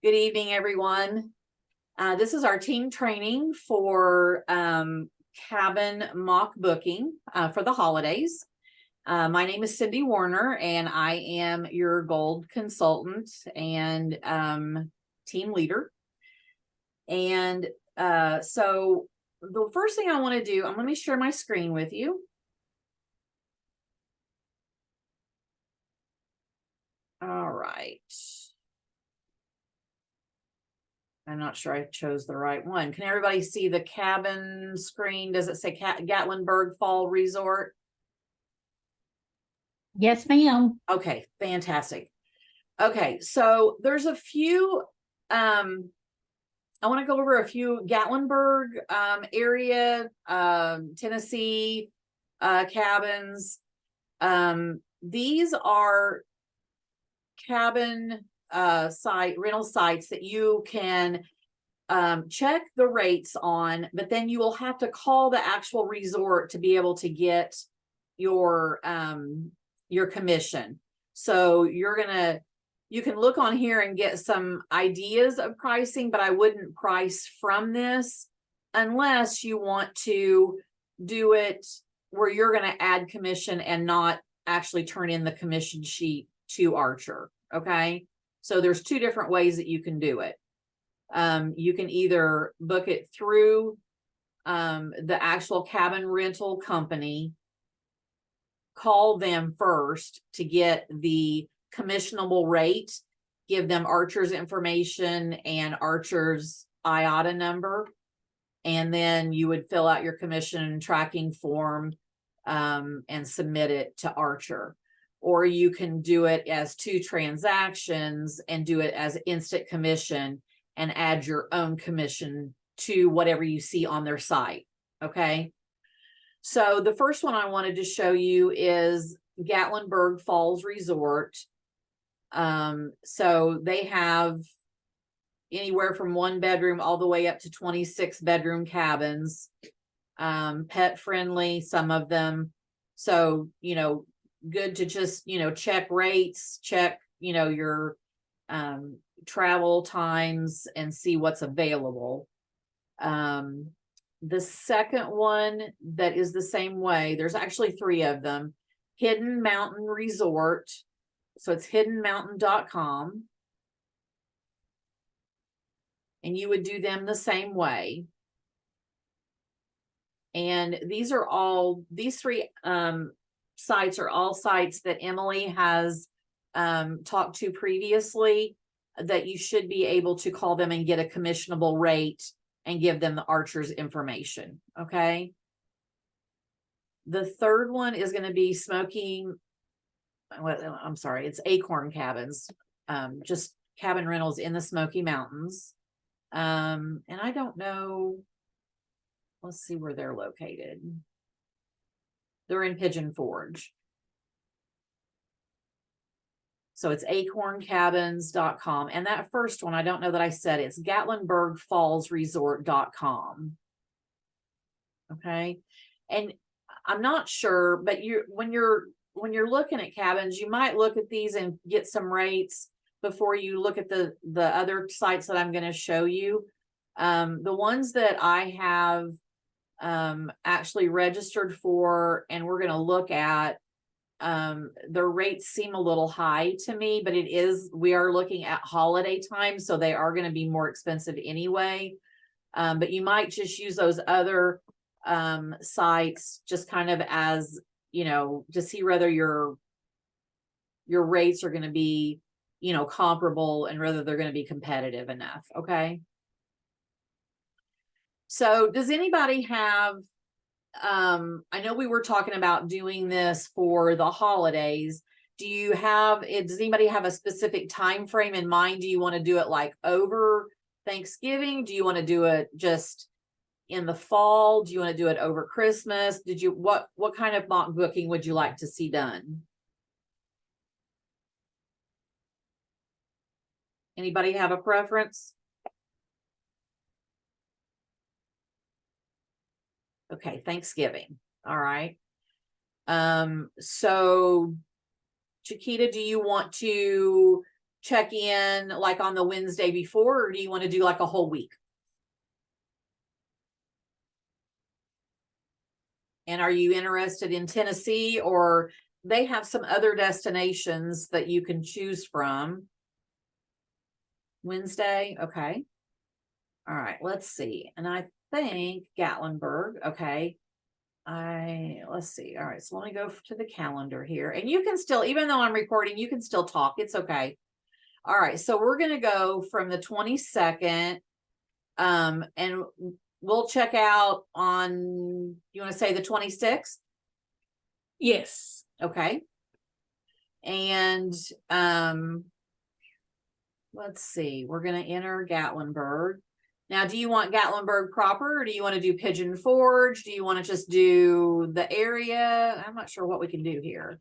Good evening, everyone. This is our team training for cabin mock booking for the holidays. My name is Cindy Warner, and I am your gold consultant and team leader. And so the first thing I want to do, let me share my screen with you. All right. I'm not sure I chose the right one. Can everybody see the cabin screen? Does it say Gatlinburg Fall Resort? Yes, ma'am. Okay, fantastic. Okay, so there's a few, I want to go over a few Gatlinburg area, Tennessee cabins. These are cabin rental sites that you can check the rates on, but then you will have to call the actual resort to be able to get your commission. So you can look on here and get some ideas of pricing, but I wouldn't price from this unless you want to do it where you're going to add commission and not actually turn in the commission sheet to Archer. Okay. So there's two different ways that you can do it. You can either book it through the actual cabin rental company, call them first to get the commissionable rate, give them Archer's information and Archer's IATA number, and then you would fill out your commission tracking form and submit it to Archer. Or you can do it as two transactions and do it as instant commission and add your own commission to whatever you see on their site. Okay. So the first one I wanted to show you is Gatlinburg Falls Resort. So they have anywhere from 1 bedroom all the way up to 26 bedroom cabins, pet friendly, some of them. So, good to just, check rates, check, your travel times and see what's available. The second one that is the same way, there's actually 3 of them. Hidden Mountain Resort. So it's hiddenmountain.com. And you would do them the same way. And these 3 sites are all sites that Emily has talked to previously, that you should be able to call them and get a commissionable rate and give them the Archer's information. Okay. The third one is going to be it's Acorn Cabins, just cabin rentals in the Smoky Mountains. And I don't know, let's see where they're located. They're in Pigeon Forge. So it's acorncabins.com. And that first one, I don't know that I said it's gatlinburgfallsresort.com. Okay. And I'm not sure, but when you're looking at cabins, you might look at these and get some rates before you look at the other sites that I'm going to show you. The ones that I have actually registered for and we're going to look at, their rates seem a little high to me, but we are looking at holiday time, so they are going to be more expensive anyway. But you might just use those other sites just kind of as, to see whether your rates are going to be, comparable and whether they're going to be competitive enough. Okay. So does anybody have, I know we were talking about doing this for the holidays. Does anybody have a specific time frame in mind? Do you want to do it like over Thanksgiving? Do you want to do it just in the fall? Do you want to do it over Christmas? What kind of mock booking would you like to see done? Anybody have a preference? Okay, Thanksgiving. All right. So Chiquita, do you want to check in like on the Wednesday before, or do you want to do like a whole week? And are you interested in Tennessee, or they have some other destinations that you can choose from? Wednesday, okay. All right, let's see. And I think Gatlinburg, okay. Let's see. All right, so let me go to the calendar here. And you can still, even though I'm recording, you can still talk. It's okay. All right, so we're gonna go from the 22nd. And we'll check out on, you want to say the 26th? Yes. Okay. And let's see, we're gonna enter Gatlinburg. Now, do you want Gatlinburg proper, or do you want to do Pigeon Forge? Do you want to just do the area? I'm not sure what we can do here.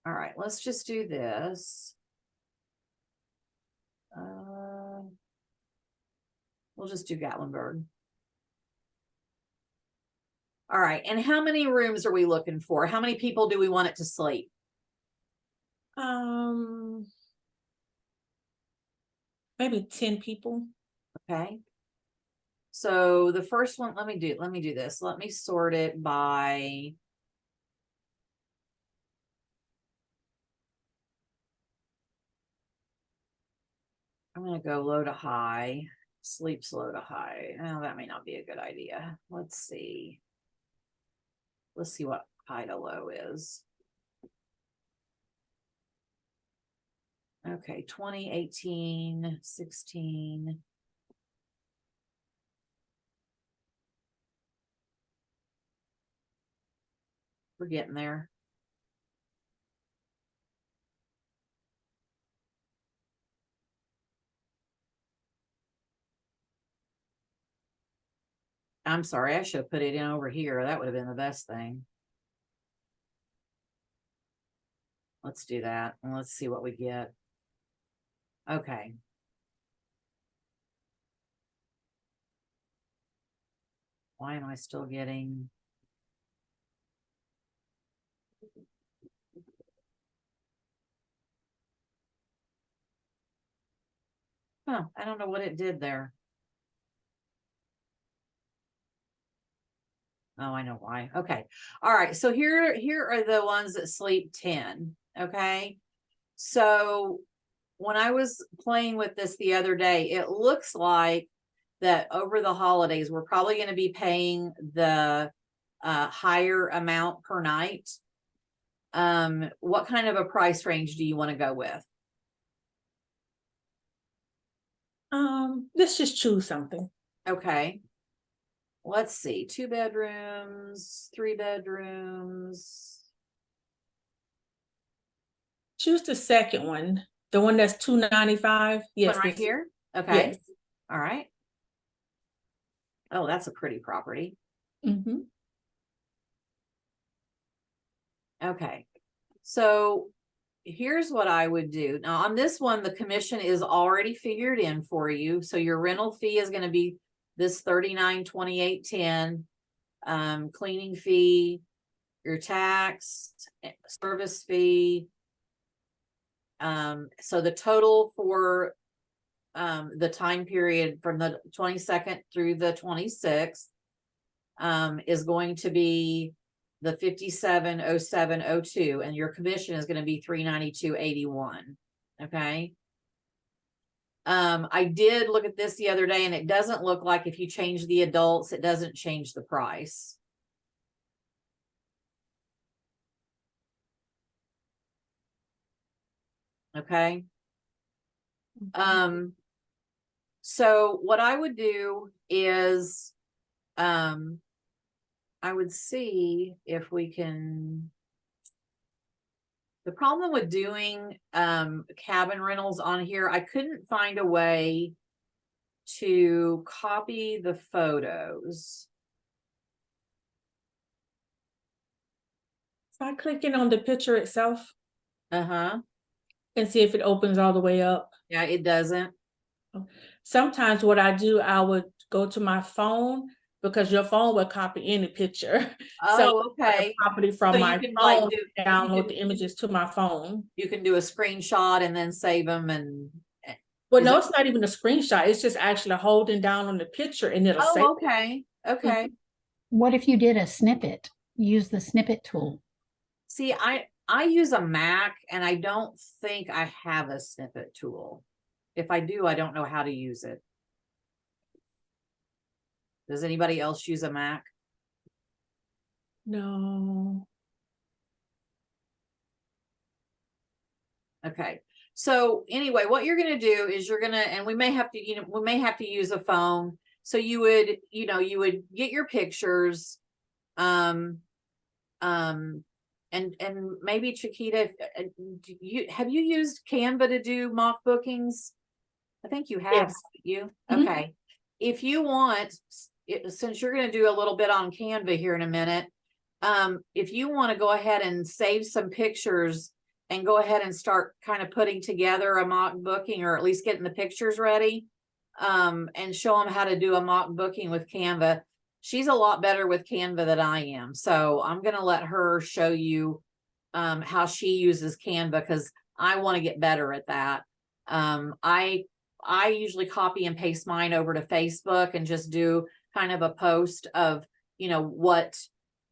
All right, let's just do this. We'll just do Gatlinburg. All right, and how many rooms are we looking for? How many people do we want it to sleep? Maybe 10 people. Okay. So the first one, let me do this. Let me sort it by I'm gonna go low to high, sleeps low to high. Oh, that may not be a good idea. Let's see. Let's see what high to low is. Okay, 20, 18, 16. We're getting there. I'm sorry, I should have put it in over here. That would have been the best thing. Let's do that and let's see what we get. Okay. Why am I still getting? Oh, I don't know what it did there. Oh, I know why. Okay. All right. So here are the ones that sleep 10. Okay. So when I was playing with this the other day, it looks like that over the holidays, we're probably going to be paying the higher amount per night. What kind of a price range do you want to go with? Let's just choose something. Okay. Let's see. 2 bedrooms, 3 bedrooms. Choose the second one, the one that's $295. Yes, One right here. Okay. Yes. All right. Oh, that's a pretty property. Mm-hmm. Okay. So here's what I would do. Now on this one, the commission is already figured in for you. So your rental fee is going to be this $39.28.10. Cleaning fee, your tax, service fee. So the total for the time period from the 22nd through the 26th is going to be the 570702, and your commission is going to be $392.81. Okay. I did look at this the other day, and it doesn't look like if you change the adults, it doesn't change the price. Okay. So what I would do is, I would see if we can. The problem with doing cabin rentals on here, I couldn't find a way to copy the photos. Try clicking on the picture itself Uh-huh. and see if it opens all the way up. Yeah, it doesn't. Sometimes what I do, I would go to my phone, because your phone will copy any picture. So Oh, okay. property from So you my can like phone, do, download the images to my phone. you can do a screenshot and then save them and. Well, Is no, it- it's not even a screenshot. It's just actually holding down on the picture and it'll save. Oh, okay, okay. What if you did a snippet? Use the snippet tool. See, I use a Mac and I don't think I have a snippet tool. If I do, I don't know how to use it. Does anybody else use a Mac? No. Okay. So anyway, what you're going to do is you're going to, and we may have to, we may have to use a phone. So you would, you would get your pictures, and maybe Chiquita, have you used Canva to do mock bookings? I think you have. Yes. You Mhm. okay? If you want, since you're going to do a little bit on Canva here in a minute, if you want to go ahead and save some pictures and go ahead and start kind of putting together a mock booking, or at least getting the pictures ready, and show them how to do a mock booking with Canva. She's a lot better with Canva than I am. So I'm going to let her show you how she uses Canva, because I want to get better at that. I usually copy and paste mine over to Facebook and just do kind of a post of, what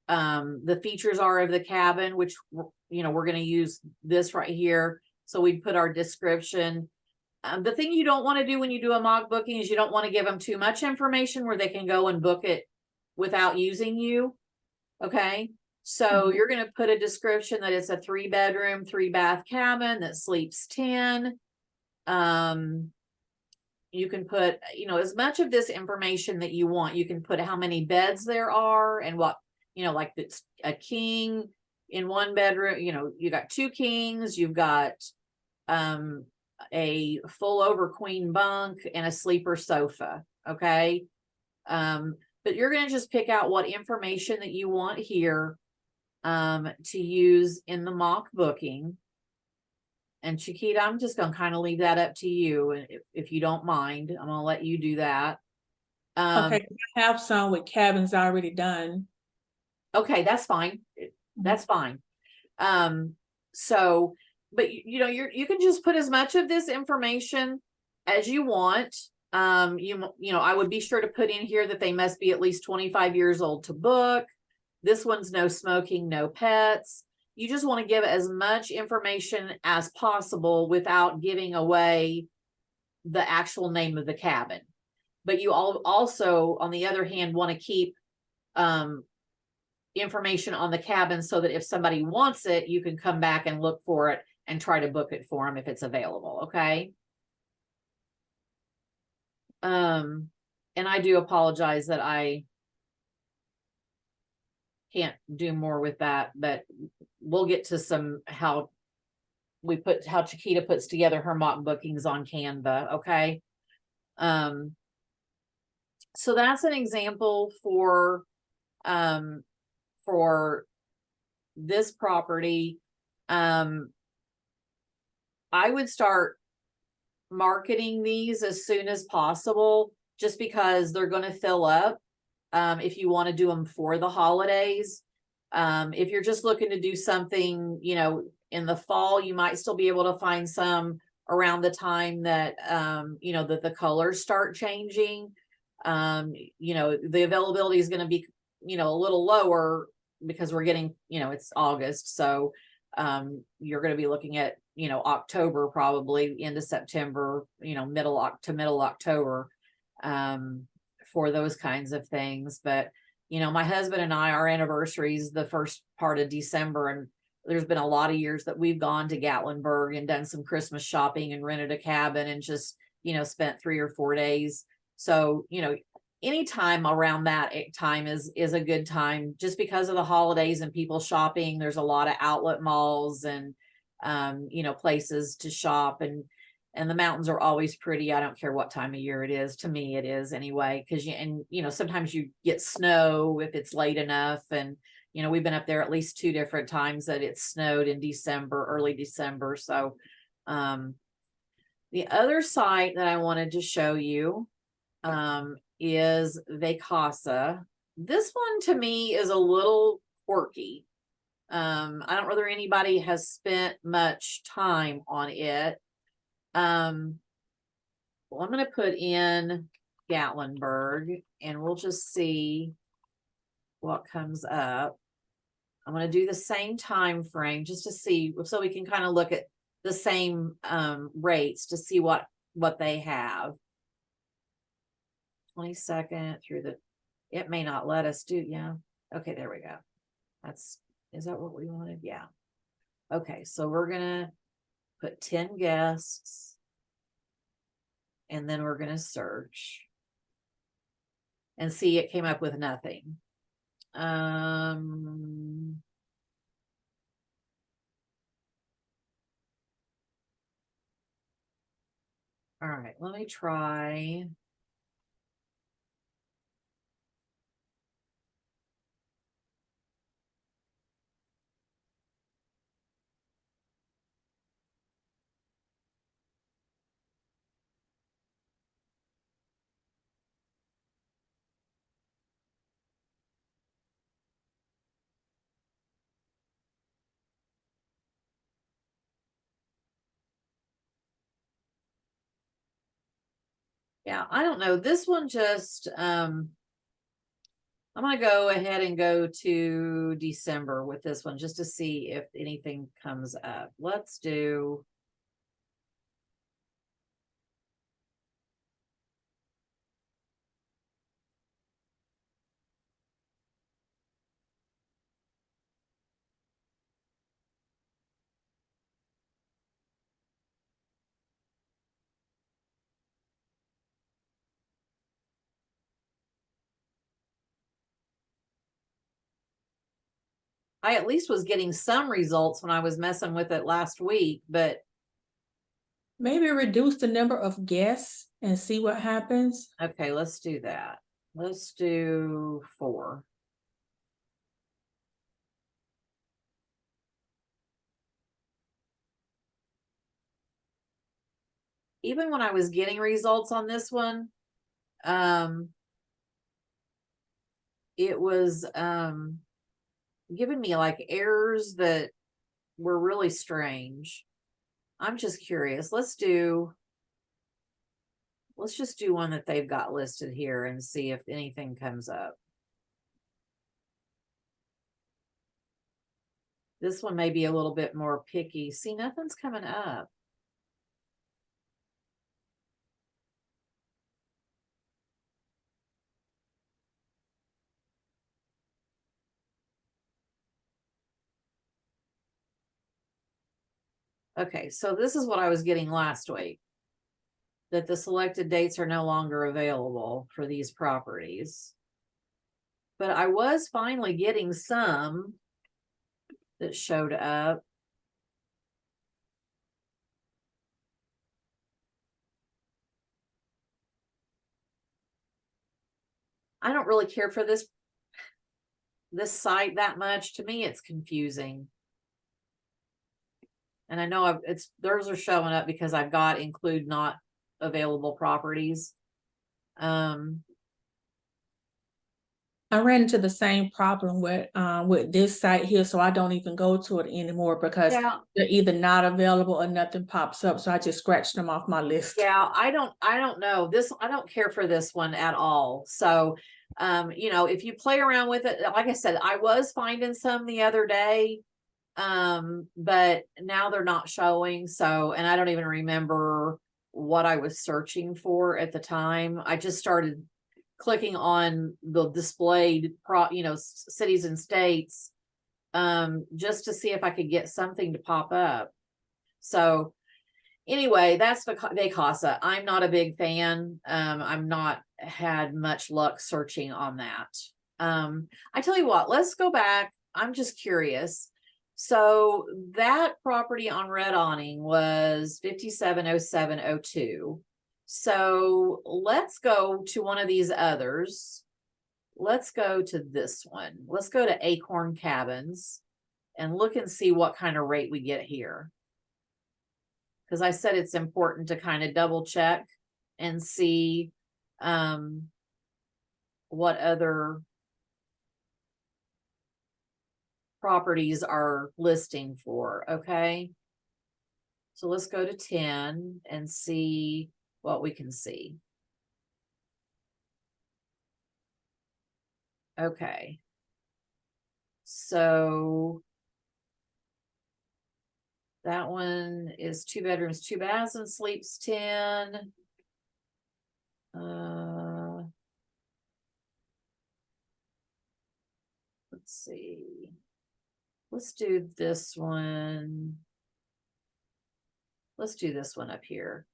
the features are of the cabin, which, we're going to use this right here. So we'd put our description. The thing you don't want to do when you do a mock booking is you don't want to give them too much information where they can go and book it without using you. Okay. So you're going to put a description that it's a 3-bedroom, 3-bath cabin that sleeps 10. You can put, as much of this information that you want. You can put how many beds there are and what, like it's a king in 1 bedroom, you got 2 kings, you've got a full over queen bunk and a sleeper sofa. Okay. But you're going to just pick out what information that you want here to use in the mock booking. And Chiquita, I'm just going to kind of leave that up to you. And if you don't mind, I'm going to let you do that. Okay, I have some with cabins already done. Okay, that's fine. That's fine. So, but you can just put as much of this information as you want. I would be sure to put in here that they must be at least 25 years old to book. This one's no smoking, no pets. You just want to give as much information as possible without giving away the actual name of the cabin. But you also, on the other hand, want to keep information on the cabin so that if somebody wants it, you can come back and look for it and try to book it for them if it's available. Okay. And I do apologize that I can't do more with that, but we'll get to how Chiquita puts together her mock bookings on Canva. Okay. So that's an example for this property. I would start marketing these as soon as possible, just because they're going to fill up. If you want to do them for the holidays, if you're just looking to do something, in the fall, you might still be able to find some around the time that, that the colors start changing. The availability is going to be, a little lower because we're getting, it's August. So, you're going to be looking at, October, probably into September, middle October, for those kinds of things. But, my husband and I, our anniversary is the first part of December, and there's been a lot of years that we've gone to Gatlinburg and done some Christmas shopping and rented a cabin and just, spent 3 or 4 days. So, any time around that time is a good time, just because of the holidays and people shopping. There's a lot of outlet malls and, places to shop, and the mountains are always pretty. I don't care what time of year it is. To me, it is anyway, because sometimes you get snow if it's late enough. And, we've been up there at least 2 different times that it snowed in December, early December. So, the other site that I wanted to show you, is Vacasa. This one to me is a little quirky. I don't know whether anybody has spent much time on it. Well, I'm going to put in Gatlinburg and we'll just see what comes up. I'm going to do the same time frame just to see, so we can kind of look at the same rates to see what they have. 22nd through the, it may not let us do, yeah. Okay, there we go. Is that what we wanted? Yeah. Okay, so we're gonna put 10 guests and then we're gonna search and see, it came up with nothing. All right, let me try. Yeah, I don't know. This one just, I'm gonna go ahead and go to December with this one just to see if anything comes up. Let's do. I at least was getting some results when I was messing with it last week, but Maybe reduce the number of guests and see what happens. okay, let's do that. Let's do 4. Even when I was getting results on this one, it was giving me like errors that were really strange. I'm just curious. Let's just do one that they've got listed here and see if anything comes up. This one may be a little bit more picky. See, nothing's coming up. Okay, so this is what I was getting last week. That the selected dates are no longer available for these properties. But I was finally getting some that showed up. I don't really care for this site that much. To me, it's confusing. And I know theirs are showing up because I've got include not available properties. I ran into the same problem with this site here, so I don't even go to it anymore because Yeah. they're either not available or nothing pops up. So I just scratched them off my list. Yeah, I don't know this. I don't care for this one at all. So, you know, if you play around with it, like I said, I was finding some the other day, but now they're not showing. So, and I don't even remember what I was searching for at the time. I just started clicking on the displayed cities and states, just to see if I could get something to pop up. So anyway, that's Vacasa. I'm not a big fan. I'm not had much luck searching on that. I tell you what, let's go back. I'm just curious. So that property on Red Awning was 570702. So let's go to one of these others. Let's go to this one. Let's go to Acorn Cabins and look and see what kind of rate we get here. Because I said it's important to kind of double check and see what other properties are listing for, okay? So let's go to 10 and see what we can see. Okay. So that one is 2 bedrooms, 2 baths, and sleeps 10. Let's see. Let's do this one. Let's do this one up here.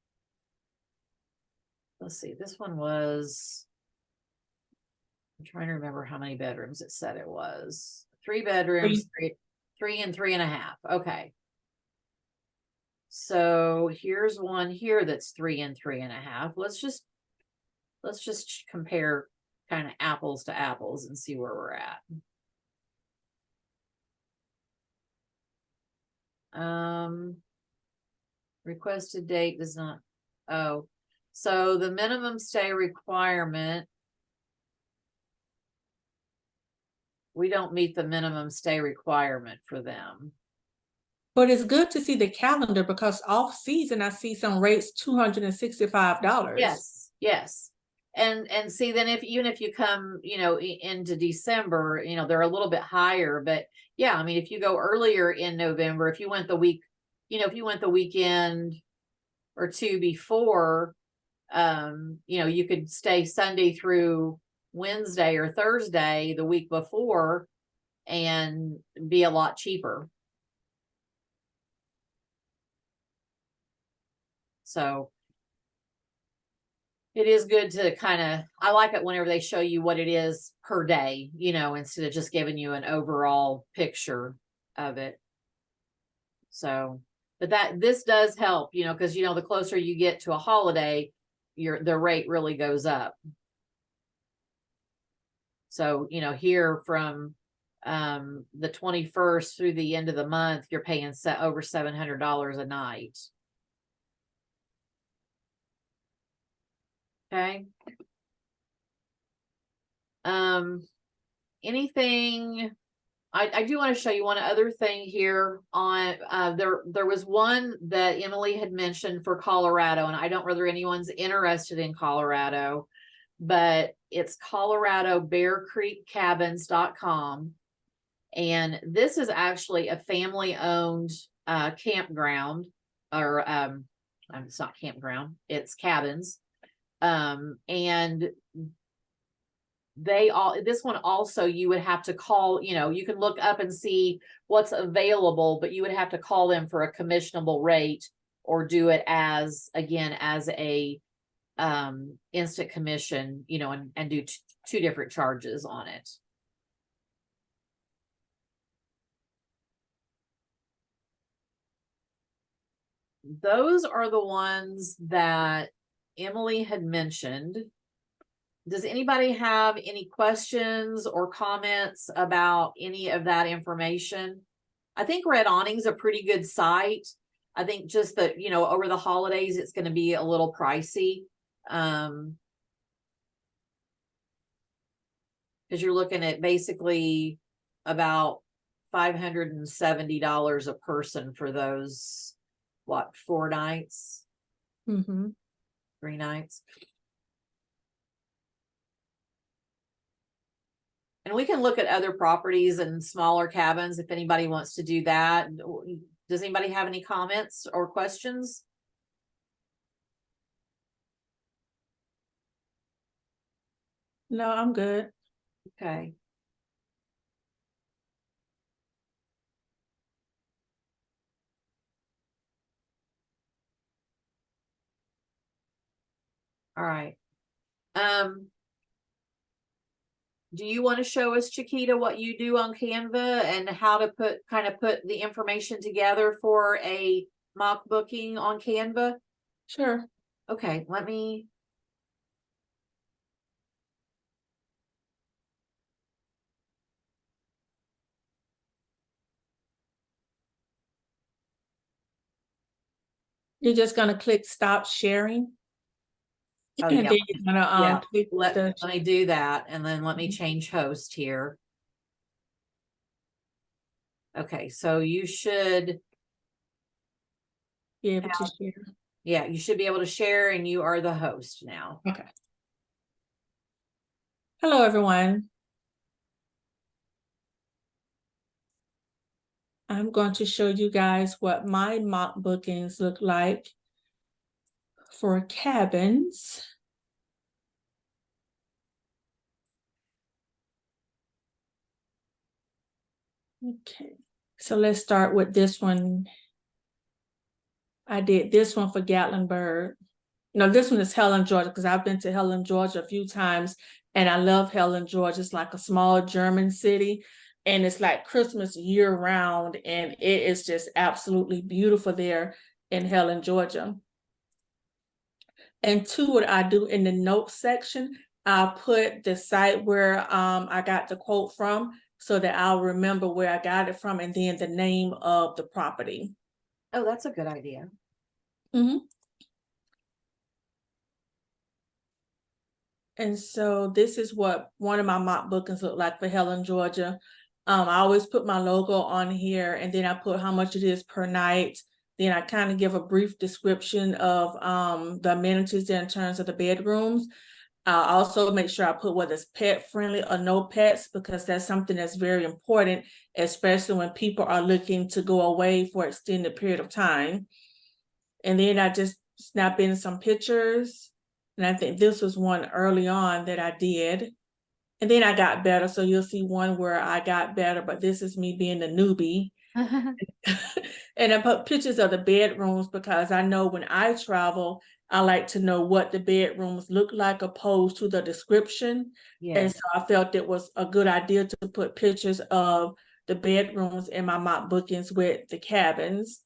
Let's see. This one was, I'm trying to remember how many bedrooms it said it was. 3 bedrooms, three and 3.5. Okay. So here's one here that's 3 and 3.5. Let's just compare kind of apples to apples and see where we're at. Requested date does not, oh, so the minimum stay requirement, we don't meet the minimum stay requirement for them. But it's good to see the calendar because off season, I see some rates $265. Yes, yes. And see, then even if you come, into December, they're a little bit higher, but yeah, I mean, if you go earlier in November, if you went the weekend or two before, you could stay Sunday through Wednesday or Thursday the week before and be a lot cheaper. So it is good to I like it whenever they show you what it is per day, instead of just giving you an overall picture of it. So, but this does help, because, the closer you get to a holiday, the rate really goes up. So, here from the 21st through the end of the month, you're paying over $700 a night. Okay. Anything, I do want to show you one other thing here on, there was one that Emily had mentioned for Colorado, and I don't know whether anyone's interested in Colorado, but it's ColoradoBearCreekCabins.com. And this is actually a family-owned campground, or it's not campground, it's cabins. And this one also, you would have to call, you can look up and see what's available, but you would have to call them for a commissionable rate or do it as a instant commission, and do two different charges on it. Those are the ones that Emily had mentioned. Does anybody have any questions or comments about any of that information? I think Red Awning's a pretty good site. I think just that, over the holidays, it's going to be a little pricey. Because you're looking at basically about $570 a person for those, 4 nights? 3 nights. And we can look at other properties and smaller cabins if anybody wants to do that. Does anybody have any comments or questions? No, I'm good. Okay. All right. Do you want to show us, Chiquita, what you do on Canva and how to put the information together for a mock booking on Canva? Sure. Okay, let me. You're just going to click stop sharing. Oh, And yeah. then you're gonna Yeah. click the Let me do that, and then let me change host here. Okay, so you should, be able to share. yeah, you should be able to share, and you are the host now. Okay. Hello, everyone. I'm going to show you guys what my mock bookings look like for cabins. Okay, so let's start with this one. I did this one for Gatlinburg. No, this one is Helen, Georgia, because I've been to Helen, Georgia a few times, and I love Helen, Georgia. It's like a small German city, and it's like Christmas year round, and it is just absolutely beautiful there in Helen, Georgia. And two, what I do in the notes section, I'll put the site where I got the quote from so that I'll remember where I got it from, and then the name of the property. Oh, that's a good idea. Mm-hmm. And so this is what one of my mock bookings look like for Helen, Georgia. I always put my logo on here, and then I put how much it is per night. Then I kind of give a brief description of the amenities in terms of the bedrooms. I also make sure I put whether it's pet friendly or no pets, because that's something that's very important, especially when people are looking to go away for extended period of time. And then I just snap in some pictures. And I think this was one early on that I did. And then I got better. So you'll see one where I got better, but this is me being the newbie. And I put pictures of the bedrooms because I know when I travel, I like to know what the bedrooms look like opposed to the description. Yeah. And so I felt it was a good idea to put pictures of the bedrooms in my mock bookings with the cabins.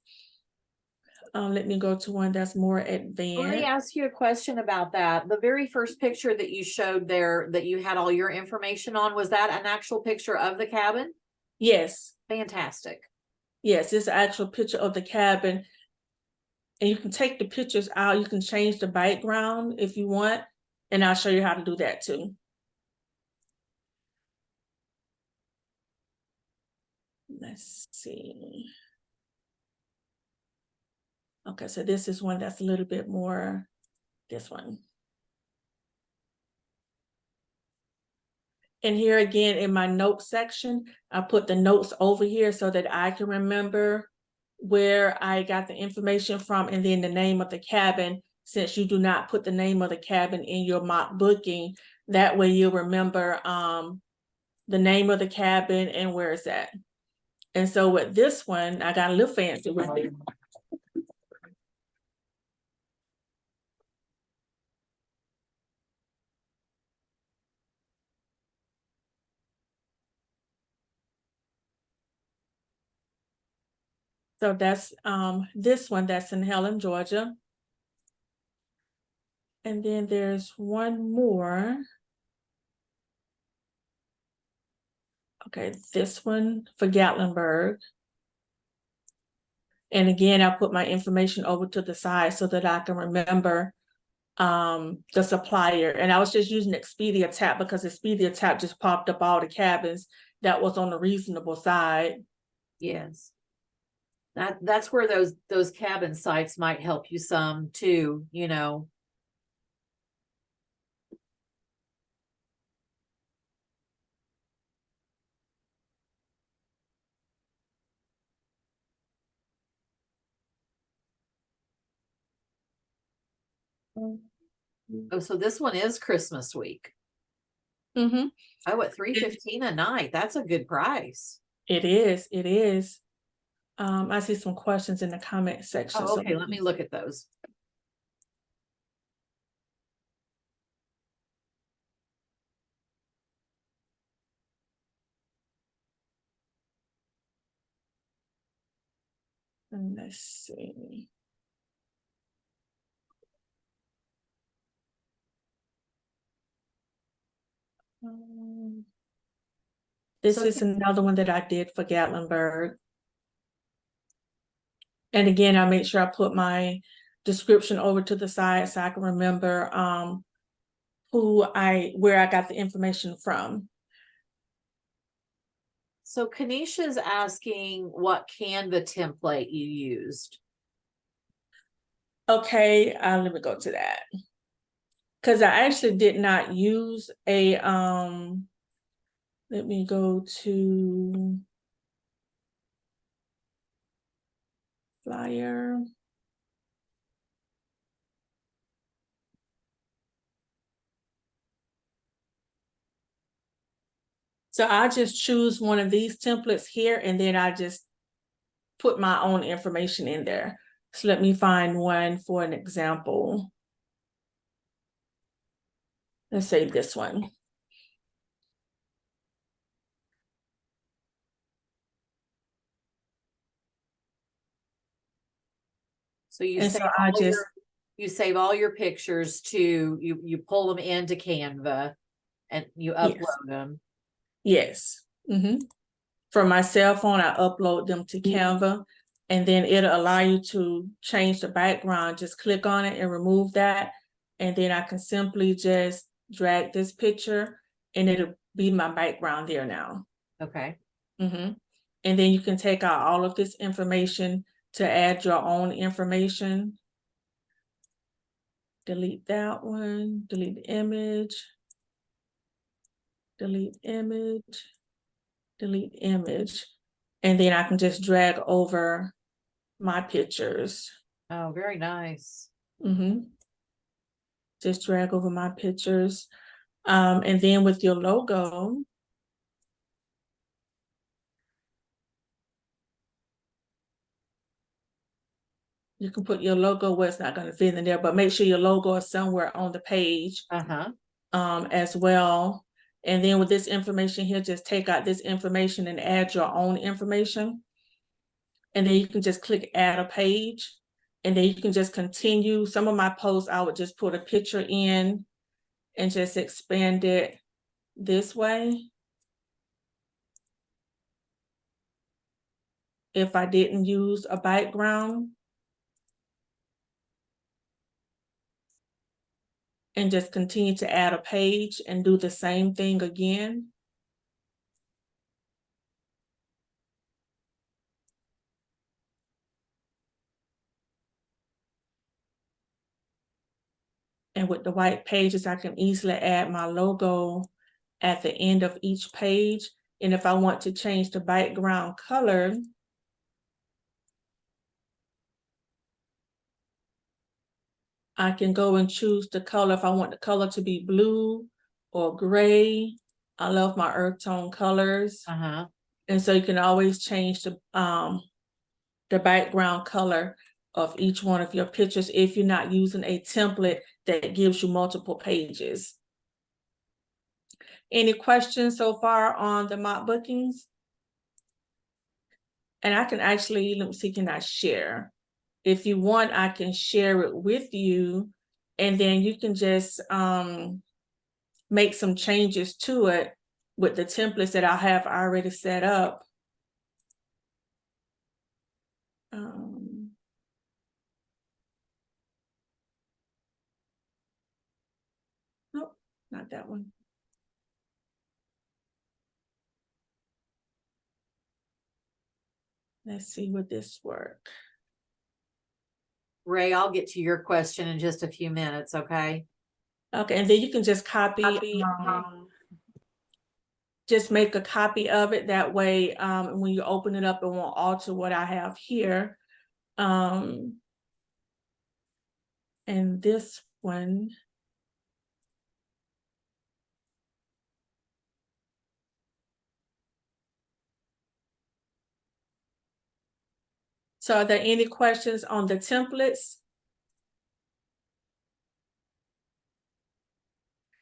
Let me go to one that's more Let me advanced. ask you a question about that. The very first picture that you showed there that you had all your information on, was that an actual picture of the cabin? Yes, Fantastic. yes, it's an actual picture of the cabin. And you can take the pictures out. You can change the background if you want. And I'll show you how to do that too. Let's see. Okay, so this is one that's a little bit more, this one. And here again in my notes section, I put the notes over here so that I can remember where I got the information from, and then the name of the cabin, since you do not put the name of the cabin in your mock booking. That way you'll remember the name of the cabin and where it's at. And so with this one, I got a little fancy with it. So that's this one that's in Helen, Georgia. And then there's one more. Okay, this one for Gatlinburg. And again, I put my information over to the side so that I can remember the supplier. And I was just using Expedia tab because Expedia tab just popped up all the cabins that was on the reasonable side. Yes. That's where those cabin sites might help you some too, you know. Oh, so this one is Christmas week. Mm-hmm. Oh, at $315 a night. That's a good price. It is, it is. I see some questions in the comment section. Oh, okay, let me look at those. And let's see. This So is another one that I did for Gatlinburg. And again, I make sure I put my description over to the side so I can remember where I got the information from. So Kanisha's asking what Canva template you used. Okay, let me go to that. Because I actually did not use a let me go to flyer. So I just choose one of these templates here, and then I just put my own information in there. So let me find one for an example. Let's say this one. So you And save so I all just, you save all your pictures to you pull them into Canva and you Yes. upload them. yes. From my cell phone, I upload them to Canva, and then it'll allow you to change the background. Just click on it and remove that. And then I can simply just drag this picture and it'll be my background there now. Okay. And then you can take out all of this information to add your own information. Delete that one, delete the image, delete image, delete image. And then I can just drag over my pictures. Oh, very nice. Just drag over my pictures. And then with your logo, you can put your logo where it's not going to fit in there, but make sure your logo is somewhere on the page as well. And then with this information here, just take out this information and add your own information. And then you can just click add a page. And then you can just continue. Some of my posts, I would just put a picture in and just expand it this way. If I didn't use a background. And just continue to add a page and do the same thing again. And with the white pages, I can easily add my logo at the end of each page. And if I want to change the background color, I can go and choose the color. If I want the color to be blue or gray, I love my earth tone colors. And so you can always change the background color of each one of your pictures if you're not using a template that gives you multiple pages. Any questions so far on the mock bookings? And I can actually, let me see, can I share? If you want, I can share it with you, and then you can just make some changes to it with the templates that I have already set up. Nope, not that one. Let's see, would this work? Ray, I'll get to your question in just a few minutes, okay? Okay, and then you can just copy just make a copy of it. That way, when you open it up, it won't alter what I have here. And this one. So are there any questions on the templates?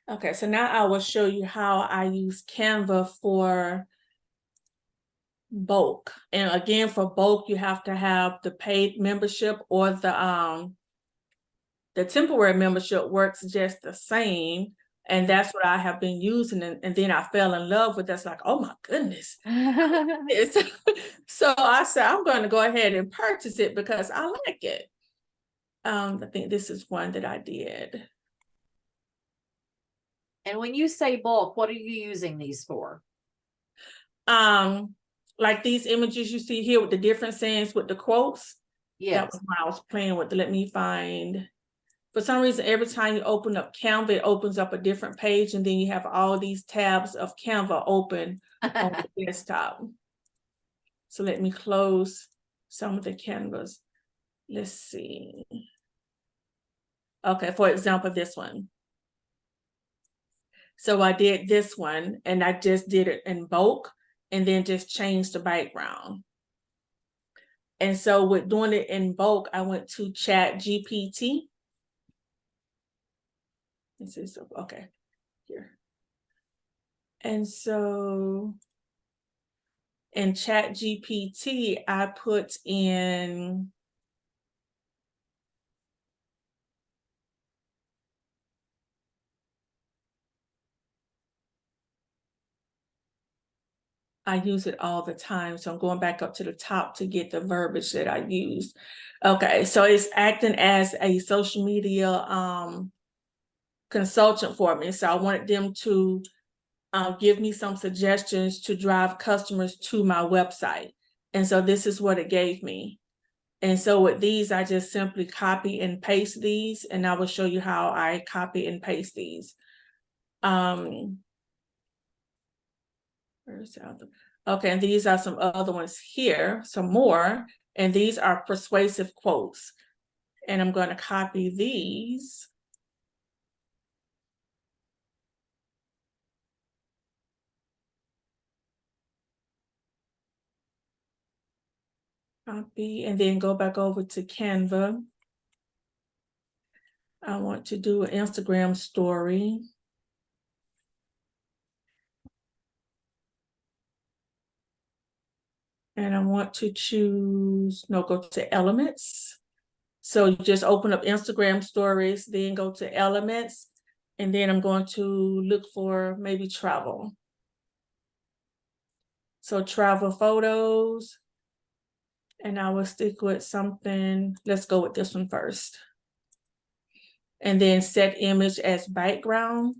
Okay, so now I will show you how I use Canva for bulk. And again, for bulk, you have to have the paid membership, or the temporary membership works just the same. And that's what I have been using. And then I fell in love with that's like, oh my goodness. So I said, I'm going to go ahead and purchase it because I like it. I think this is one that I did. And when you say bulk, what are you using these for? Like these images you see here with the different sayings with the quotes. That Yes. was when I was playing with. Let me find. For some reason, every time you open up Canva, it opens up a different page, and then you have all these tabs of Canva open on the desktop. So let me close some of the canvas. Let's see. Okay, for example, this one. So I did this one, and I just did it in bulk, and then just changed the background. And so with doing it in bulk, I went to Chat GPT. This is okay here. And so in Chat GPT, I put in I use it all the time. So I'm going back up to the top to get the verbiage that I used. Okay, so it's acting as a social media consultant for me. So I wanted them to give me some suggestions to drive customers to my website. And so this is what it gave me. And so with these, I just simply copy and paste these, and I will show you how I copy and paste these. Okay, and these are some other ones here, some more, and these are persuasive quotes. And I'm going to copy these. Copy, and then go back over to Canva. I want to do an Instagram story. And I want to choose, no, go to elements. So you just open up Instagram stories, then go to elements, and then I'm going to look for maybe travel. So travel photos, and I will stick with something. Let's go with this one first. And then set image as background.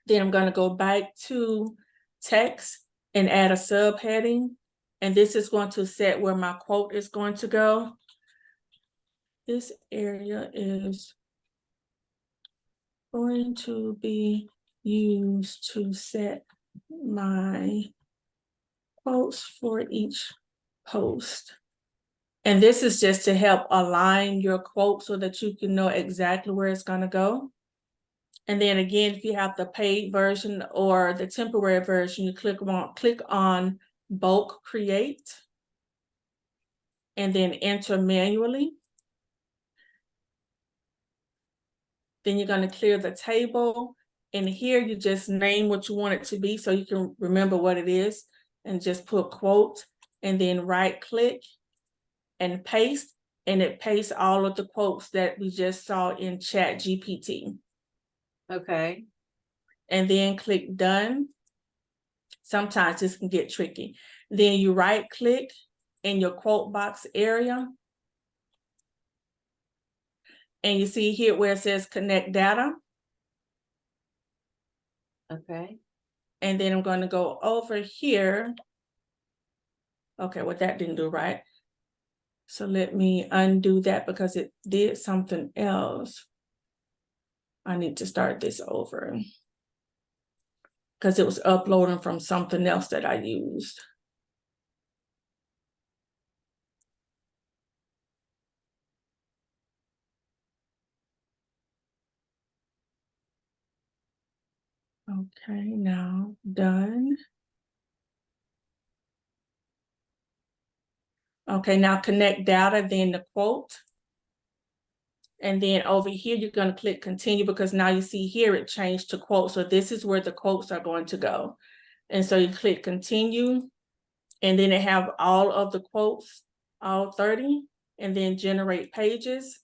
Then I'm going to go back to text and add a subheading. And this is going to set where my quote is going to go. This area is going to be used to set my quotes for each post. And this is just to help align your quote so that you can know exactly where it's going to go. And then again, if you have the paid version or the temporary version, you click on bulk create and then enter manually. Then you're going to clear the table. And here you just name what you want it to be so you can remember what it is, and just put quote and then right click and paste, and it pastes all of the quotes that we just saw in Chat GPT. Okay. And then click done. Sometimes this can get tricky. Then you right click in your quote box area. And you see here where it says connect data. Okay. And then I'm going to go over here. Okay, well, that didn't do right. So let me undo that because it did something else. I need to start this over because it was uploading from something else that I used. Okay, now done. Okay, now connect data, then the quote. And then over here, you're going to click continue because now you see here it changed to quote. So this is where the quotes are going to go. And so you click continue, and then it have all of the quotes, all 30, and then generate pages.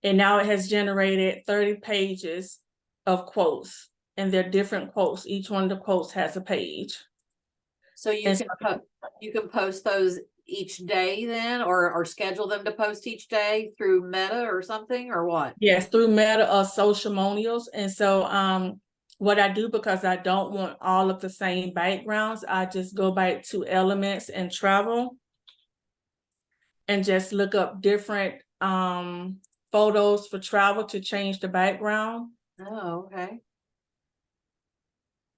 And now it has generated 30 pages of quotes, and they're different quotes. Each one of the quotes has a page. So you can post those each day then, or schedule them to post each day through Meta or something, or what? Yes, through Meta or socialmonials. And so what I do, because I don't want all of the same backgrounds, I just go back to elements and travel and just look up different photos for travel to change the background. Oh, okay.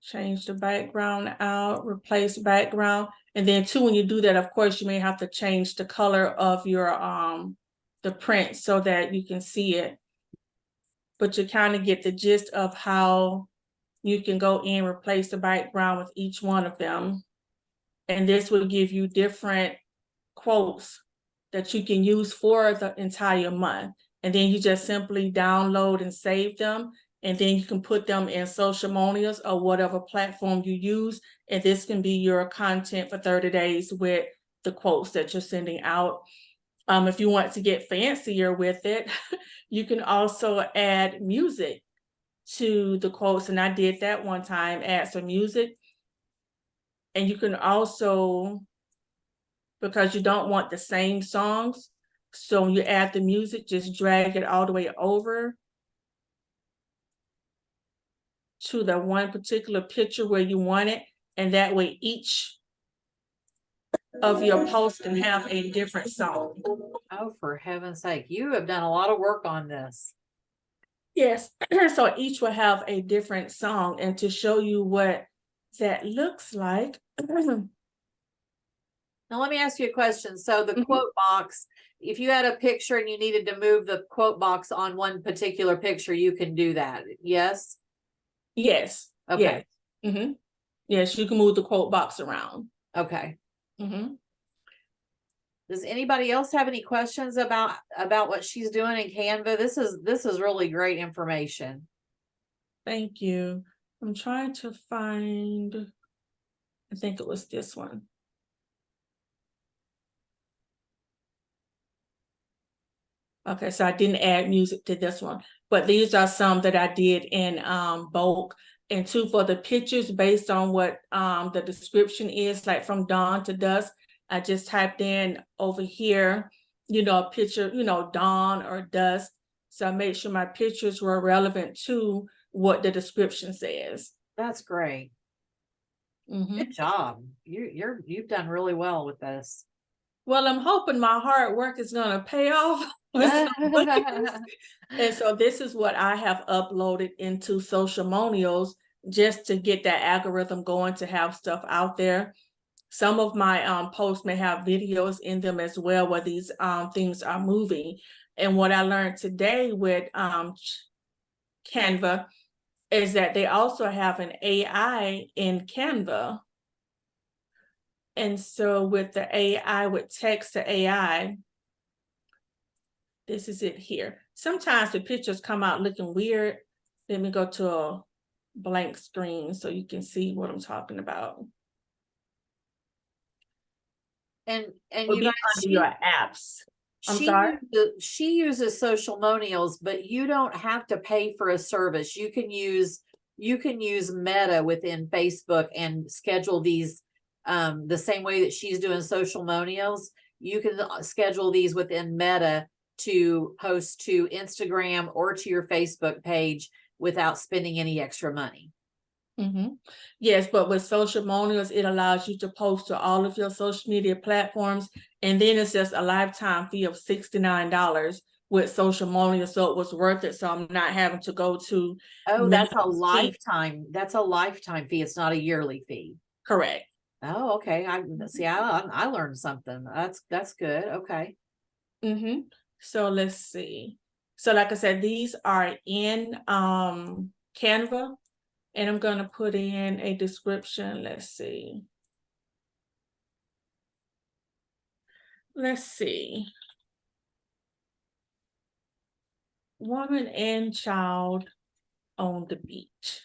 Change the background out, replace background. And then too, when you do that, of course, you may have to change the color of your the print so that you can see it. But you kind of get the gist of how you can go in, replace the background with each one of them. And this will give you different quotes that you can use for the entire month. And then you just simply download and save them. And then you can put them in socialmonials or whatever platform you use. And this can be your content for 30 days with the quotes that you're sending out. If you want to get fancier with it, you can also add music to the quotes. And I did that one time, add some music. And you can also, because you don't want the same songs, so when you add the music, just drag it all the way over to the one particular picture where you want it. And that way each of your posts can have a different song. Oh, for heaven's sake, you have done a lot of work on this. Yes, so each will have a different song. And to show you what that looks like, Now, let me ask you a question. So the Mhm. quote box, if you had a picture and you needed to move the quote box on one particular picture, you can do that. Yes? yes, Okay. yes. Mm-hmm. Yes, you can move the quote box around. Okay. Mm-hmm. Does anybody else have any questions about what she's doing in Canva? This is really great information. Thank you. I'm trying to find, I think it was this one. Okay, so I didn't add music to this one, but these are some that I did in bulk. And two, for the pictures, based on what the description is, like from dawn to dusk, I just typed in over here, a picture, dawn or dusk. So I made sure my pictures were relevant to what the description says. That's great. Good job. You've done really well with this. Well, I'm hoping my hard work is going to pay off. And so this is what I have uploaded into socialmonials just to get that algorithm going, to have stuff out there. Some of my posts may have videos in them as well, where these things are moving. And what I learned today with Canva is that they also have an AI in Canva. And so with the AI, with text to AI, this is it here. Sometimes the pictures come out looking weird. Let me go to a blank screen so you can see what I'm talking about. And It'll you be guys, under your apps. I'm she sorry? she uses socialmonials, but you don't have to pay for a service. You can use Meta within Facebook and schedule these the same way that she's doing socialmonials. You can schedule these within Meta to post to Instagram or to your Facebook page without spending any extra money. Mm-hmm. Yes, but with socialmonials, it allows you to post to all of your social media platforms, and then it's just a lifetime fee of $69 with socialmonials, so it was worth it. So I'm not having to go to. Oh, that's a Macy's. lifetime. That's a lifetime fee. It's not a yearly fee. Correct. Oh, okay. I see. I learned something. That's good. Okay. Mm-hmm. So let's see. So like I said, these are in Canva, and I'm going to put in a description. Let's see. Let's see. Woman and child on the beach.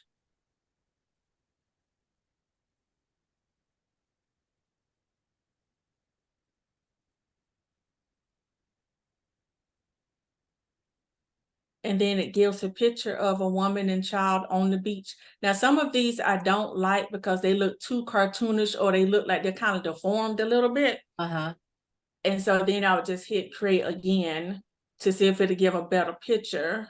And then it gives a picture of a woman and child on the beach. Now, some of these I don't like because they look too cartoonish, or they look like they're kind of deformed a little bit. Uh-huh. And so then I would just hit create again to see if it'll give a better picture.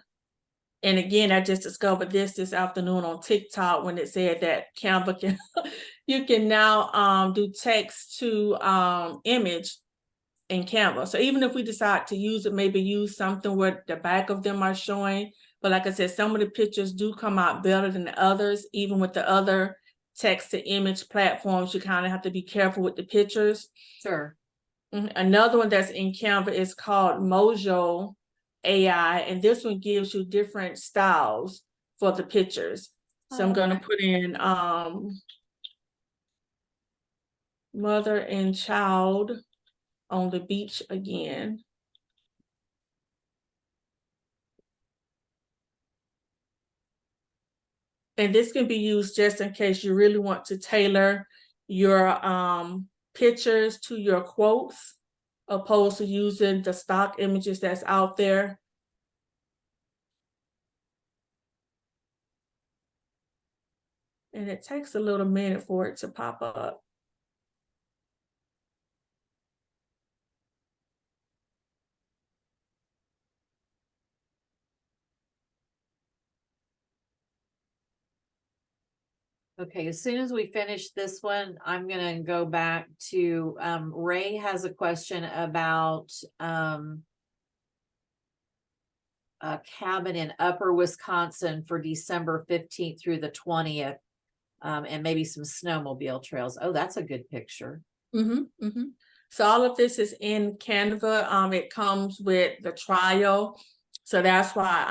And again, I just discovered this afternoon on TikTok when it said that Canva can, you can now do text to image in Canva. So even if we decide to use it, maybe use something where the back of them are showing. But like I said, some of the pictures do come out better than the others. Even with the other text to image platforms, you kind of have to be careful with the pictures. Sure. Another one that's in Canva is called Mojo AI, and this one gives you different styles for the pictures. So I'm gonna put in mother and child on the beach again. And this can be used just in case you really want to tailor your pictures to your quotes, opposed to using the stock images that's out there. And it takes a little minute for it to pop up. Okay, as soon as we finish this one, I'm gonna go back to, Ray has a question about, a cabin in Upper Wisconsin for December 15th through the 20th. And maybe some snowmobile trails. Oh, that's a good picture. So all of this is in Canva. It comes with the trial. So that's why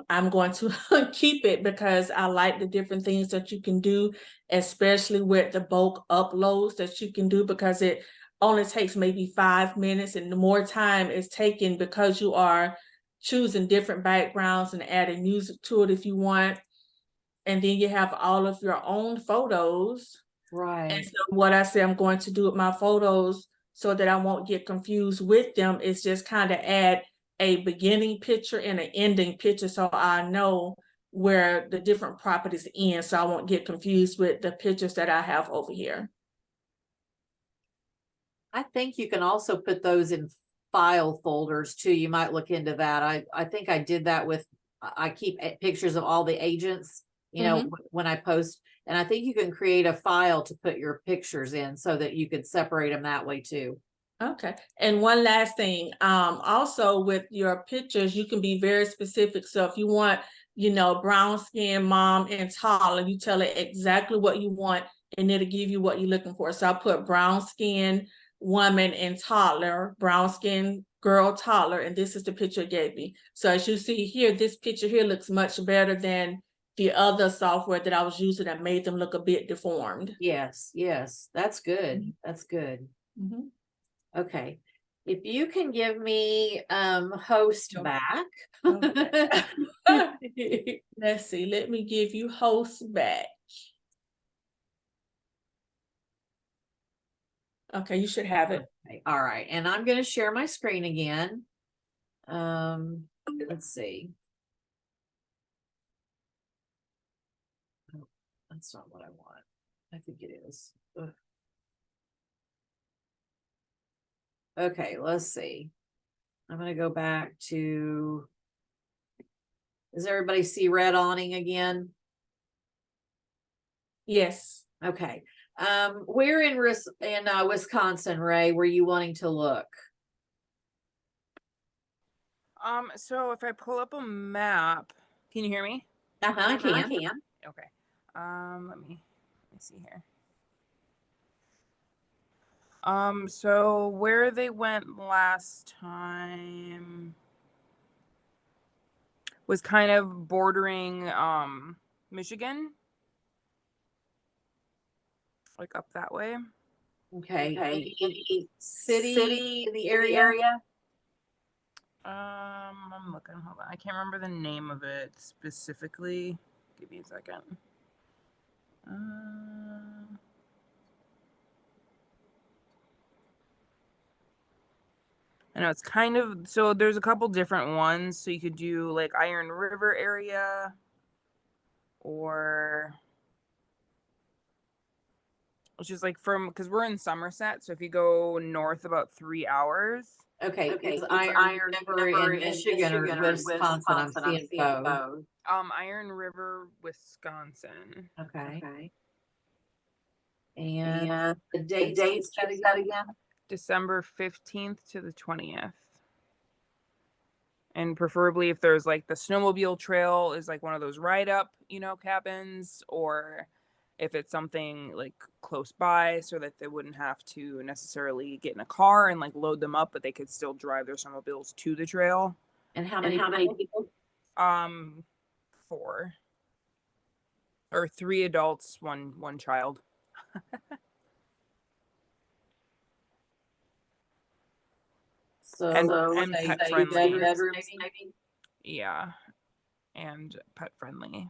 I'm going to keep it, because I like the different things that you can do, especially with the bulk uploads that you can do, because it only takes maybe 5 minutes, and the more time it's taken because you are choosing different backgrounds and adding music to it if you want. And then you have all of your own photos. Right. And so what I say I'm going to do with my photos so that I won't get confused with them is just kind of add a beginning picture and an ending picture, so I know where the different properties end, so I won't get confused with the pictures that I have over here. I think you can also put those in file folders too. You might look into that. I think I did that with, I keep pictures of all the agents, you know, when I post, and I think you can create a file to put your pictures in so that you could separate them that way too. Okay. And one last thing, also with your pictures, you can be very specific. So if you want, you know, brown skin mom and taller, you tell it exactly what you want and it'll give you what you're looking for. So I put brown skin woman and toddler, brown skin girl toddler, and this is the picture it gave me. So as you see here, this picture here looks much better than the other software that I was using that made them look a bit deformed. Yes, yes, that's good. That's good. Okay, if you can give me host back. Okay. Let's see, let me give you host back. Okay, you should have it. Okay, all right, and I'm going to share my screen again. Let's see. Oh, that's not what I want. I think it is. Ugh. Okay, let's see. I'm going to go back to, does everybody see red awning again? Yes. Okay. Where in Wisconsin, Ray, were you wanting to look? So if I pull up a map, can you hear me? I can. Okay. Let me see here. So where they went last time was kind of bordering Michigan, like up that way. Okay. Any city in the area? I'm looking. Hold on. I can't remember the name of it specifically. Give me a second. I know it's kind of, so there's a couple different ones. So you could do like Iron River area, or which is like because we're in Somerset, so if you go north about 3 hours. Okay, Okay, is is Iron River in Michigan or Wisconsin? I'm seeing both. Iron River, Wisconsin. Okay. And And the the dates dates that that again? again? December 15th to the 20th. And preferably if there's like the snowmobile trail is like one of those ride up, cabins, or if it's something like close by so that they wouldn't have to necessarily get in a car and like load them up, but they could still drive their snowmobiles to the trail. And how And many how many people? people? 4 or 3 adults, one child. So And let's pet say friendly. bedrooms maybe? Yeah, and pet friendly.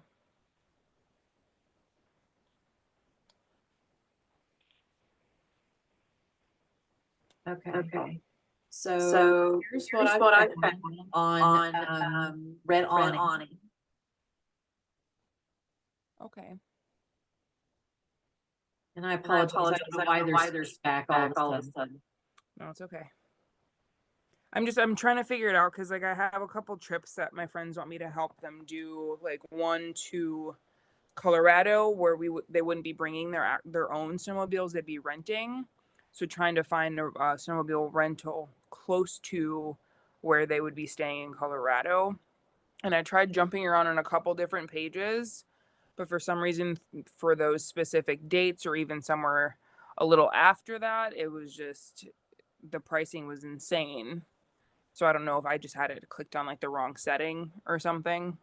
Okay. So So here's here's what what I I found found on Red red Awning. awning. Okay. And I And I apologize. I apologize. don't know why there's feedback all of a sudden. No, it's okay. I'm trying to figure it out because like I have a couple trips that my friends want me to help them do, like one to Colorado where they wouldn't be bringing their own snowmobiles, they'd be renting. So trying to find a snowmobile rental close to where they would be staying in Colorado. And I tried jumping around on a couple different pages, but for some reason for those specific dates or even somewhere a little after that, it was just the pricing was insane. So I don't know if I just had it clicked on like the wrong setting or something.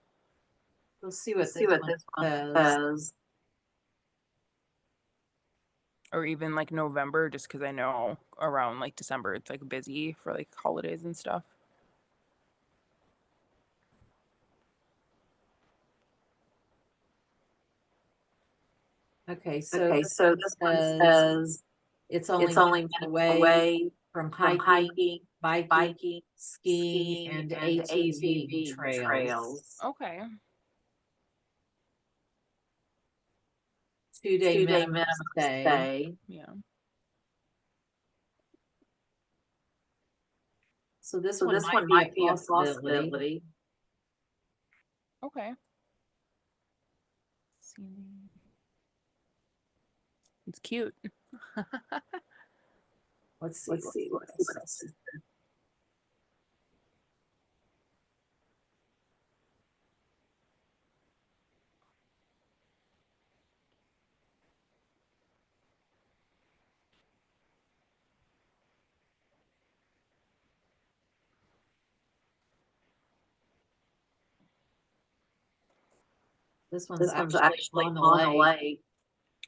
Let's see what See what this one says. Or even like November, just because I know around like December it's like busy for like holidays and stuff. Okay, so Okay, this so one this one says says it's it's only only minutes minutes away away from from hiking, hiking, biking, skiing, skiing, and and ATV ATV trails. trails. Okay. 2-day 2-day minimum minimum stay. stay. Yeah. So this So one this might one be might a be a possibility. possibility. Okay. It's cute. Let's see. Let's see what else. This one's This one's actually actually on the on the lake. lake.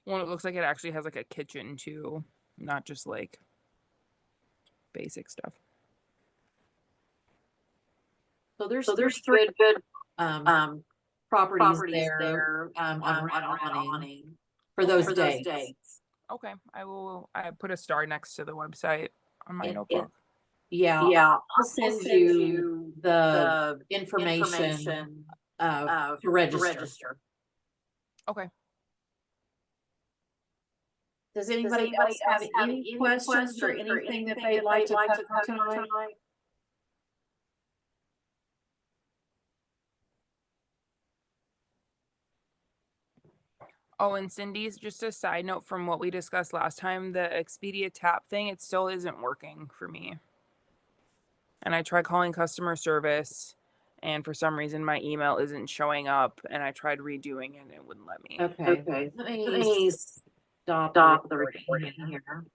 Well, it looks like it actually has like a kitchen too, not just like basic stuff. So there's So there's three three good properties properties there there on on Red Red Awning Awning for those for those dates. dates. Okay. I put a star next to the website on my It- notebook. Yeah, Yeah, I'll send you the information information to register. Okay. Does anybody else have any questions or anything that they'd like to cover tonight? Oh, and Cindy's just a side note from what we discussed last time, the Expedia tap thing, it still isn't working for me. And I tried calling customer service and for some reason my email isn't showing up and I tried redoing it and it wouldn't let me. Okay, Okay. let Let me me stop stop the the recording recording here. here.